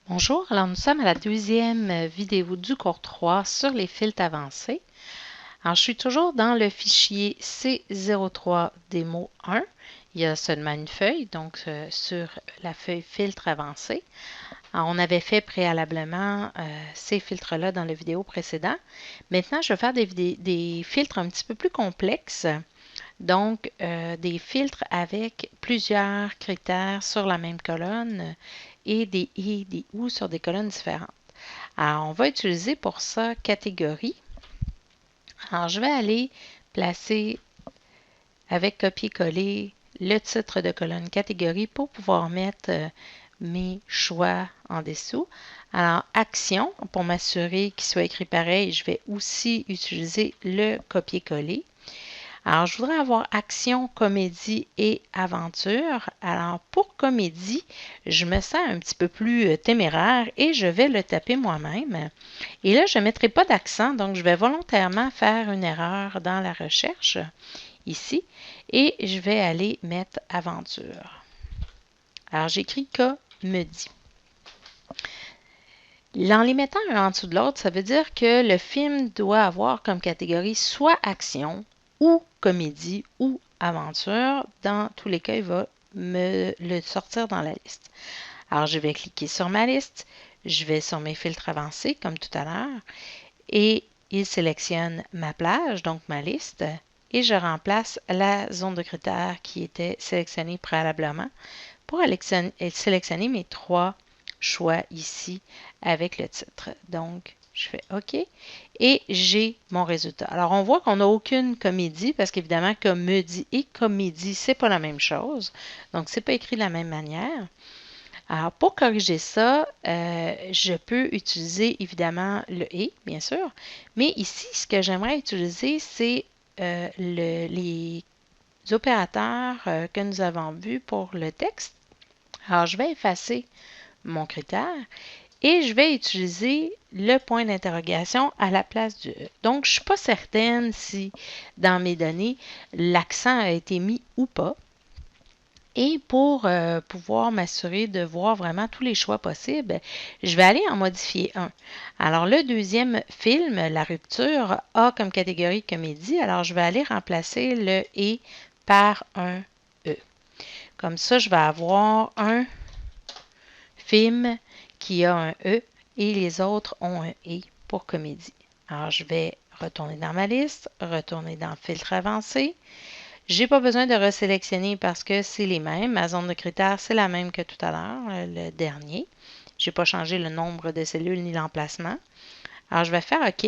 Bonjour, alors nous sommes à la deuxième vidéo du cours 3 sur les filtres avancés. Alors je suis toujours dans le fichier C03 démo 1. Il y a seulement une feuille, donc sur la feuille filtre avancé. Alors, on avait fait préalablement ces filtres-là dans la vidéo précédente. Maintenant, je vais faire des filtres un petit peu plus complexes. Donc, des filtres avec plusieurs critères sur la même colonne et des i et des ou sur des colonnes différentes. Alors, on va utiliser pour ça catégorie. Alors, je vais aller placer avec copier-coller le titre de colonne catégorie pour pouvoir mettre mes choix en dessous. Alors, action, pour m'assurer qu'il soit écrit pareil, je vais aussi utiliser le copier-coller. Alors, je voudrais avoir action, comédie et aventure. Alors, pour comédie, je me sens un petit peu plus téméraire et je vais le taper moi-même. Et là, je ne mettrai pas d'accent, donc je vais volontairement faire une erreur dans la recherche, ici, et je vais aller mettre aventure. Alors, j'écris comédie. En les mettant un en dessous de l'autre, ça veut dire que le film doit avoir comme catégorie soit action, ou comédie ou aventure. Dans tous les cas, il va me le sortir dans la liste. Alors, je vais cliquer sur ma liste. Je vais sur mes filtres avancés, comme tout à l'heure. Et il sélectionne ma plage, donc ma liste. Et je remplace la zone de critères qui était sélectionnée préalablement pour sélectionner mes trois choix ici avec le titre. Donc, je fais OK et j'ai mon résultat. Alors, on voit qu'on n'a aucune comédie parce qu'évidemment, comédie et comédie, c'est pas la même chose. Donc, c'est pas écrit de la même manière. Alors, pour corriger ça, je peux utiliser évidemment le « et », bien sûr. Mais ici, ce que j'aimerais utiliser, c'est les opérateurs que nous avons vus pour le texte. Alors, je vais effacer mon critère et je vais utiliser le point d'interrogation à la place du « e ». Donc, je ne suis pas certaine si dans mes données, l'accent a été mis ou pas. Et pour pouvoir m'assurer de voir vraiment tous les choix possibles, je vais aller en modifier un. Alors, le deuxième film, La rupture, a comme catégorie comédie. Alors, je vais aller remplacer le « et » par un « e ». Comme ça, je vais avoir un film qui a un « e » et les autres ont un « et » pour comédie. Alors, je vais retourner dans ma liste, retourner dans Filtre avancé. Je n'ai pas besoin de resélectionner parce que c'est les mêmes. Ma zone de critères, c'est la même que tout à l'heure, le dernier. Je n'ai pas changé le nombre de cellules ni l'emplacement. Alors, je vais faire OK.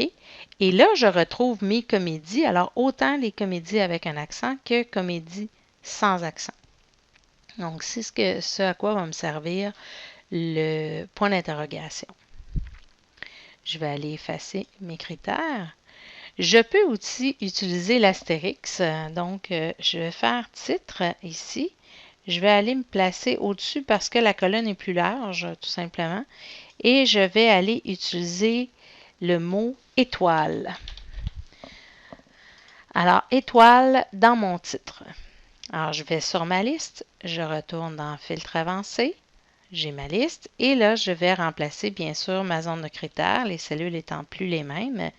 Et là, je retrouve mes comédies. Alors, autant les comédies avec un accent que comédies sans accent. Donc, c'est ce à quoi va me servir le point d'interrogation. Je vais aller effacer mes critères. Je peux aussi utiliser l'astérix. Donc, je vais faire titre ici. Je vais aller me placer au-dessus parce que la colonne est plus large, tout simplement. Et je vais aller utiliser le mot étoile. Alors, étoile dans mon titre. Alors, je vais sur ma liste. Je retourne dans Filtre avancé. J'ai ma liste et là, je vais remplacer bien sûr ma zone de critères, les cellules étant plus les mêmes.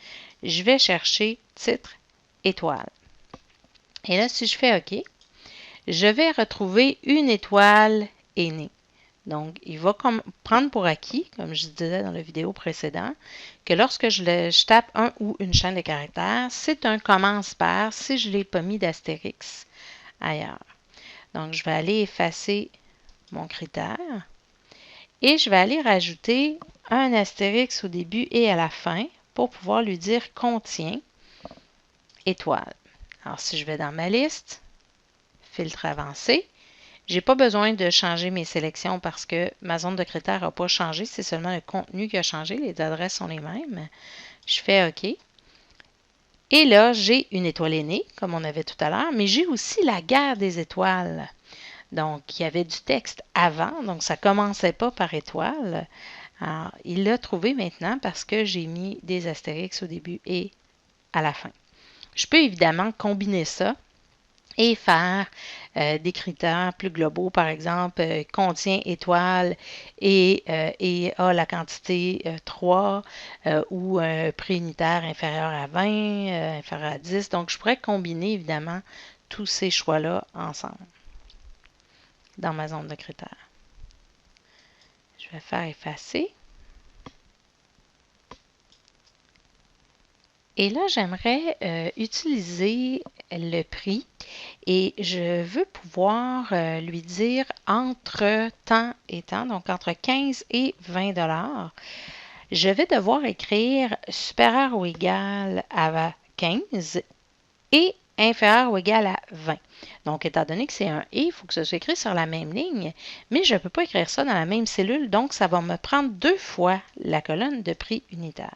Je vais chercher titre étoile. Et là, si je fais OK, je vais retrouver une étoile est née. Donc, il va prendre pour acquis, comme je disais dans la vidéo précédente, que lorsque je tape un ou une chaîne de caractères, c'est un commence par si je ne l'ai pas mis d'astérix ailleurs. Donc, je vais aller effacer mon critère. Et je vais aller rajouter un astérix au début et à la fin pour pouvoir lui dire contient étoile. Alors, si je vais dans ma liste, filtre avancé, je n'ai pas besoin de changer mes sélections parce que ma zone de critères n'a pas changé. C'est seulement le contenu qui a changé. Les adresses sont les mêmes. Je fais OK. Et là, j'ai une étoile aînée, comme on avait tout à l'heure, mais j'ai aussi la guerre des étoiles. Donc, il y avait du texte avant, donc ça ne commençait pas par étoile. Alors, il l'a trouvé maintenant parce que j'ai mis des astérix au début et à la fin. Je peux évidemment combiner ça et faire des critères plus globaux, par exemple, contient étoile et a la quantité 3 ou un prix unitaire inférieur à 20, inférieur à 10. Donc, je pourrais combiner évidemment tous ces choix-là ensemble dans ma zone de critères. Je vais faire effacer. Et là, j'aimerais utiliser le prix et je veux pouvoir lui dire entre temps et temps, donc entre 15 et 20 dollars. Je vais devoir écrire supérieur ou égal à 15 et inférieur ou égal à 20. Donc, étant donné que c'est un et, il faut que ce soit écrit sur la même ligne, mais je ne peux pas écrire ça dans la même cellule, donc ça va me prendre 2 fois la colonne de prix unitaire.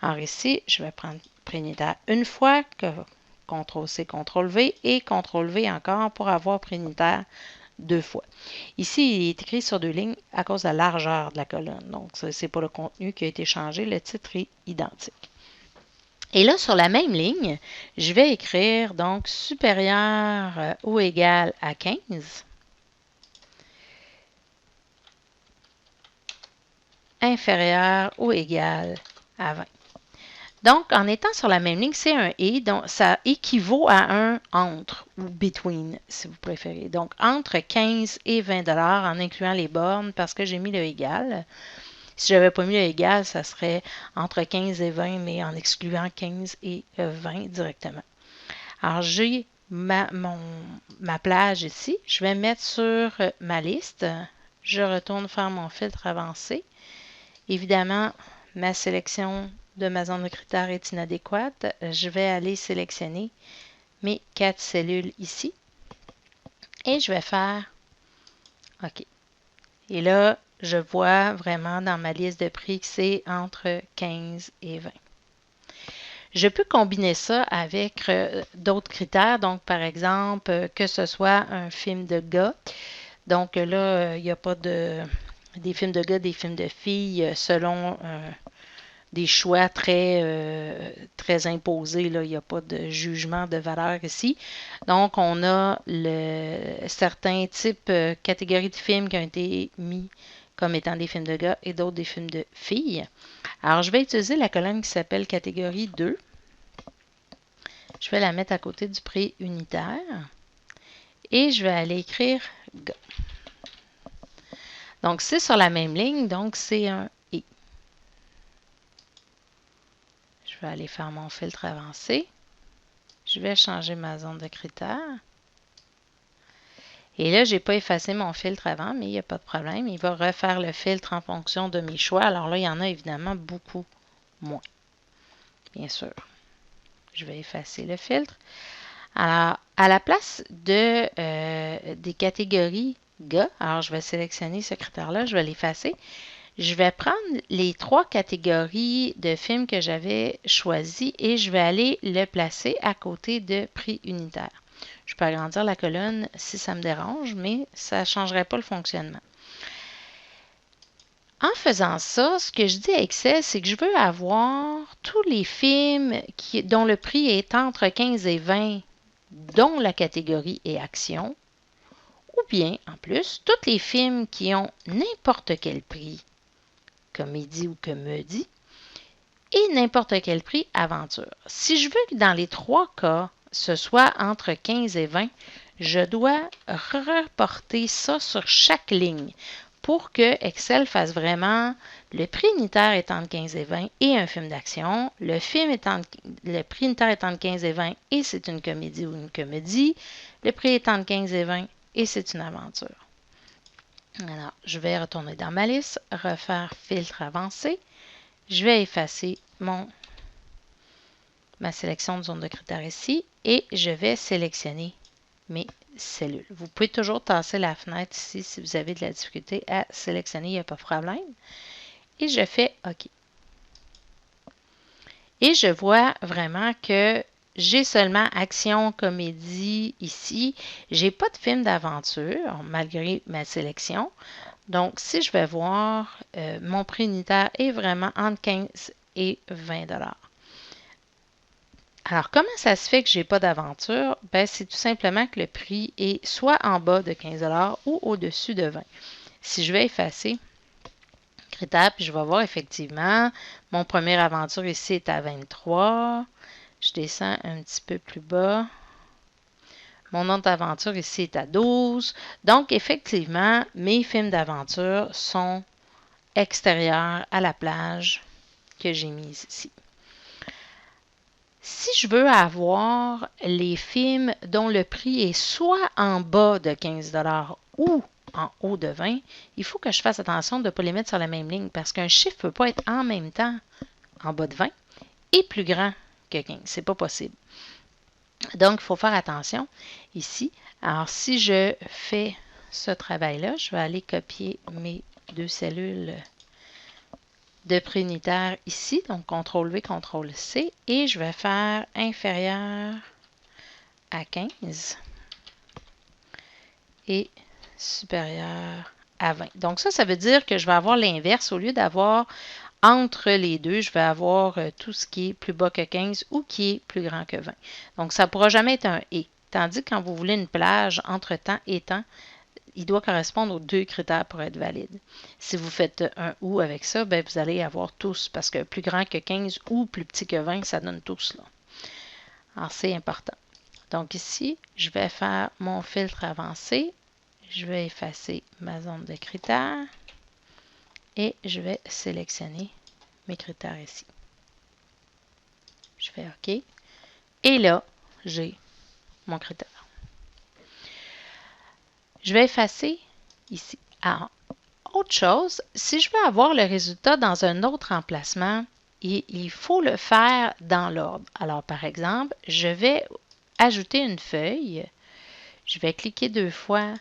Alors ici, je vais prendre prix unitaire une fois, CTRL-C, CTRL-V et CTRL-V encore pour avoir prix unitaire 2 fois. Ici, il est écrit sur 2 lignes à cause de la largeur de la colonne. Donc, ce n'est pas le contenu qui a été changé, le titre est identique. Et là, sur la même ligne, je vais écrire donc supérieur ou égal à 15, inférieur ou égal à 20. Donc, en étant sur la même ligne, c'est un et, donc ça équivaut à un entre ou between, si vous préférez. Donc, entre 15 et 20 dollars en incluant les bornes parce que j'ai mis le égal. Si je n'avais pas mis le égal, ça serait entre 15 et 20, mais en excluant 15 et 20 directement. Alors, j'ai ma plage ici. Je vais mettre sur ma liste. Je retourne faire mon filtre avancé. Évidemment, ma sélection de ma zone de critères est inadéquate. Je vais aller sélectionner mes 4 cellules ici. Et je vais faire OK. Et là, je vois vraiment dans ma liste de prix que c'est entre 15 et 20. Je peux combiner ça avec d'autres critères. Donc, par exemple, que ce soit un film de gars. Donc là, il n'y a pas des films de gars, des films de filles selon des choix très imposés. Là. Il n'y a pas de jugement de valeur ici. Donc, on a certains types, catégories de films qui ont été mis comme étant des films de gars et d'autres des films de filles. Alors, je vais utiliser la colonne qui s'appelle catégorie 2. Je vais la mettre à côté du prix unitaire et je vais aller écrire gars. Donc, c'est sur la même ligne, donc c'est un et. Je vais aller faire mon filtre avancé. Je vais changer ma zone de critères. Et là, je n'ai pas effacé mon filtre avant, mais il n'y a pas de problème. Il va refaire le filtre en fonction de mes choix. Alors là, il y en a évidemment beaucoup moins. Bien sûr. Je vais effacer le filtre. Alors, à la place des catégories gars, alors je vais sélectionner ce critère-là, je vais l'effacer. Je vais prendre les 3 catégories de films que j'avais choisis et je vais aller le placer à côté de prix unitaire. Je peux agrandir la colonne si ça me dérange, mais ça ne changerait pas le fonctionnement. En faisant ça, ce que je dis à Excel, c'est que je veux avoir tous les films dont le prix est entre 15 et 20, dont la catégorie est action, ou bien, en plus, tous les films qui ont n'importe quel prix, comédie ou comédie, et n'importe quel prix aventure. Si je veux que dans les 3 cas, ce soit entre 15 et 20, je dois reporter ça sur chaque ligne pour que Excel fasse vraiment le prix unitaire est entre 15 et 20 et un film d'action, le prix unitaire est entre 15 et 20 et c'est une comédie ou une comédie, le prix est entre 15 et 20 et c'est une aventure. Alors, je vais retourner dans ma liste, refaire filtre avancé. Je vais effacer ma sélection de zone de critères ici et je vais sélectionner mes cellules. Vous pouvez toujours tasser la fenêtre ici si vous avez de la difficulté à sélectionner, il n'y a pas de problème. Et je fais OK. Et je vois vraiment que j'ai seulement action, comédie ici. Je n'ai pas de film d'aventure malgré ma sélection. Donc, si je vais voir, mon prix unitaire est vraiment entre 15 et 20 $. Alors, comment ça se fait que je n'ai pas d'aventure? Ben, c'est tout simplement que le prix est soit en bas de 15 ou au-dessus de 20. Si je vais effacer critères, puis je vais voir effectivement, mon première aventure ici est à 23. Je descends un petit peu plus bas. Mon autre aventure ici est à 12. Donc, effectivement, mes films d'aventure sont extérieurs à la plage que j'ai mis ici. Si je veux avoir les films dont le prix est soit en bas de 15 ou en haut de 20, il faut que je fasse attention de ne pas les mettre sur la même ligne parce qu'un chiffre ne peut pas être en même temps en bas de 20 et plus grand que 15. Ce n'est pas possible. Donc, il faut faire attention ici. Alors, si je fais ce travail-là, je vais aller copier mes deux cellules de prix unitaire ici. Donc, CTRL-V, CTRL-C. Et je vais faire inférieur à 15 et supérieur à 20. Donc, ça veut dire que je vais avoir l'inverse. Au lieu d'avoir entre les deux, je vais avoir tout ce qui est plus bas que 15 ou qui est plus grand que 20. Donc, ça ne pourra jamais être un « et ». Tandis que quand vous voulez une plage entre temps et temps, il doit correspondre aux deux critères pour être valide. Si vous faites un « ou » avec ça, ben, vous allez avoir tous, parce que plus grand que 15 ou plus petit que 20, ça donne tous. Là. Alors, c'est important. Donc ici, je vais faire mon filtre avancé. Je vais effacer ma zone de critères et je vais sélectionner mes critères ici. Je fais OK. Et là, j'ai mon critère. Je vais effacer ici. Alors, autre chose, si je veux avoir le résultat dans un autre emplacement, il faut le faire dans l'ordre. Alors, par exemple, je vais ajouter une feuille. Je vais cliquer 2 fois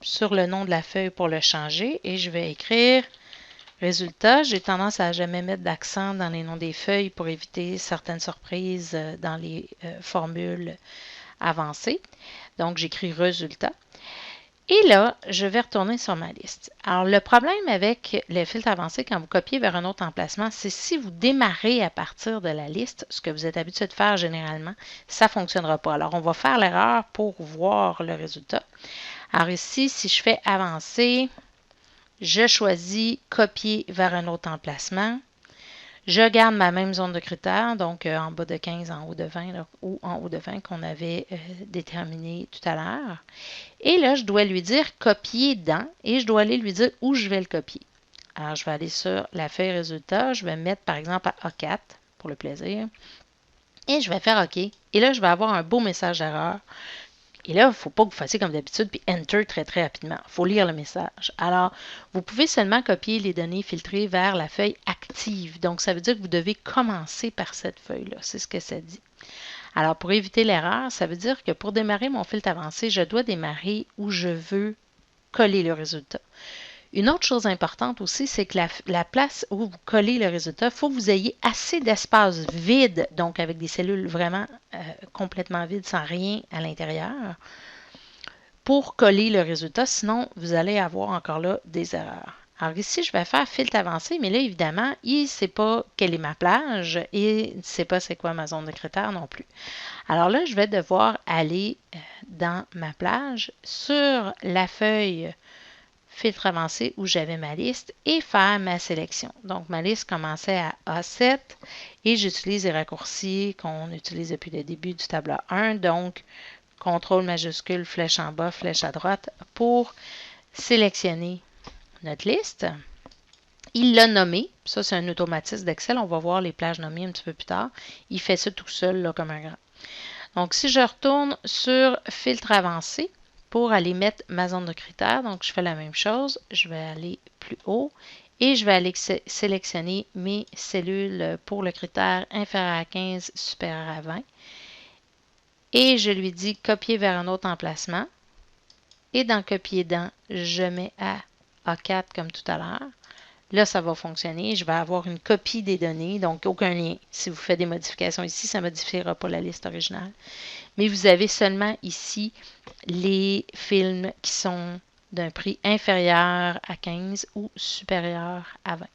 sur le nom de la feuille pour le changer et je vais écrire résultat. J'ai tendance à jamais mettre d'accent dans les noms des feuilles pour éviter certaines surprises dans les formules avancées. Donc, j'écris résultat. Et là, je vais retourner sur ma liste. Alors, le problème avec le filtre avancé quand vous copiez vers un autre emplacement, c'est si vous démarrez à partir de la liste, ce que vous êtes habitué de faire généralement, ça ne fonctionnera pas. Alors, on va faire l'erreur pour voir le résultat. Alors ici, si je fais avancer, je choisis copier vers un autre emplacement. Je garde ma même zone de critères, donc en bas de 15, en haut de 20 là, ou en haut de 20 qu'on avait déterminé tout à l'heure. Et là, je dois lui dire copier dans et je dois aller lui dire où je vais le copier. Alors, je vais aller sur la feuille résultat. Je vais mettre par exemple à A4 pour le plaisir. Et je vais faire OK. Et là, je vais avoir un beau message d'erreur. Et là, il ne faut pas que vous fassiez comme d'habitude puis Enter très, très rapidement. Il faut lire le message. Alors, vous pouvez seulement copier les données filtrées vers la feuille active. Donc, ça veut dire que vous devez commencer par cette feuille-là. C'est ce que ça dit. Alors, pour éviter l'erreur, ça veut dire que pour démarrer mon filtre avancé, je dois démarrer où je veux coller le résultat. Une autre chose importante aussi, c'est que la place où vous collez le résultat, il faut que vous ayez assez d'espace vide, donc avec des cellules vraiment complètement vides, sans rien à l'intérieur, pour coller le résultat. Sinon, vous allez avoir encore là des erreurs. Alors ici, je vais faire filtre avancé, mais là, évidemment, il ne sait pas quelle est ma plage et il ne sait pas c'est quoi ma zone de critères non plus. Alors là, je vais devoir aller dans ma plage sur la feuille filtre avancé où j'avais ma liste et faire ma sélection. Donc, ma liste commençait à A7 et j'utilise les raccourcis qu'on utilise depuis le début du tableau 1. Donc, contrôle majuscule, flèche en bas, flèche à droite pour sélectionner notre liste. Il l'a nommé. Ça, c'est un automatisme d'Excel. On va voir les plages nommées un petit peu plus tard. Il fait ça tout seul, là, comme un grand. Donc, si je retourne sur filtre avancé, pour aller mettre ma zone de critères. Donc, je fais la même chose. Je vais aller plus haut et je vais aller sélectionner mes cellules pour le critère inférieur à 15, supérieur à 20. Et je lui dis copier vers un autre emplacement. Et dans copier dans, je mets à A4 comme tout à l'heure. Là, ça va fonctionner. Je vais avoir une copie des données, donc aucun lien. Si vous faites des modifications ici, ça ne modifiera pas la liste originale. Mais vous avez seulement ici les films qui sont d'un prix inférieur à 15 ou supérieur à 20.